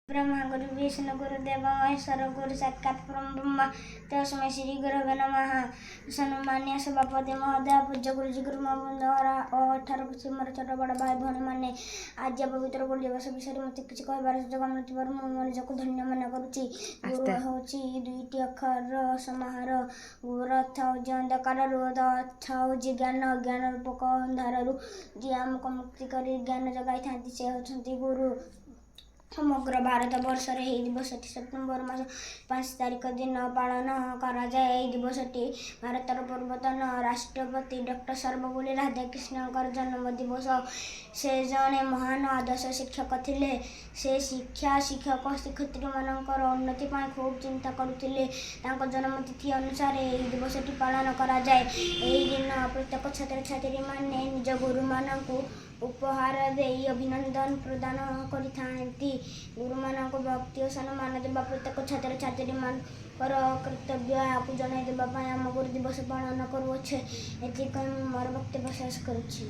ब्रह्मा गुरु विष्णु गुरुदेव महेश्वर गुरु साक्षात् ब्रह्म तस्मै श्री गुरवे नमः। सम्मानीय सभापति महोदय, पूज्य गुरुजी गुरुमबंधुरा और 18 वर्षीय मोर छोट बड़ भाई भौणी मैंने आज पवित्र गुरु दिवस विषय मत किसी कहबार सुजोग मिलुथिबारु मु निजकु धन्य मन करुछि। गुरु होछि दुईटी अक्षर समाहार। गुरु अर्थ होछि अंधकार रोध, अर्थ होछि ज्ञान, ज्ञान रूपक अंधारु जी आमको मुक्ति करी ज्ञान जगाई थांती से होछंती गुरु। समग्र भारत वर्ष में दिवस सेप्टेम्बर मास 5 तारिख दिन पालन कराए। दिवसटी भारतर पूर्वतन राष्ट्रपति डॉक्टर सर्वपल्ली राधाकृष्णन जन्म दिवस। से जड़े महान आदर्श शिक्षक थे। से शिक्षा शिक्षक शिक्षयित्री मानकर उन्नति खूब चिंता करुले। जन्मतिथि अनुसार यह दिवसटी पालन कराए। दिन प्रत्येक छात्र छात्री माने निज गुरु मानक उपहार दे अभिनंदन प्रदान करिथांती। गुरु मानक भक्ति और सम्मान देवा प्रत्येक छात्र छात्री मान कर्तव्य आपको जन देवाई आम गुरु दिवस पालन करुचे। मोर वक्तव्य शेष करुछि।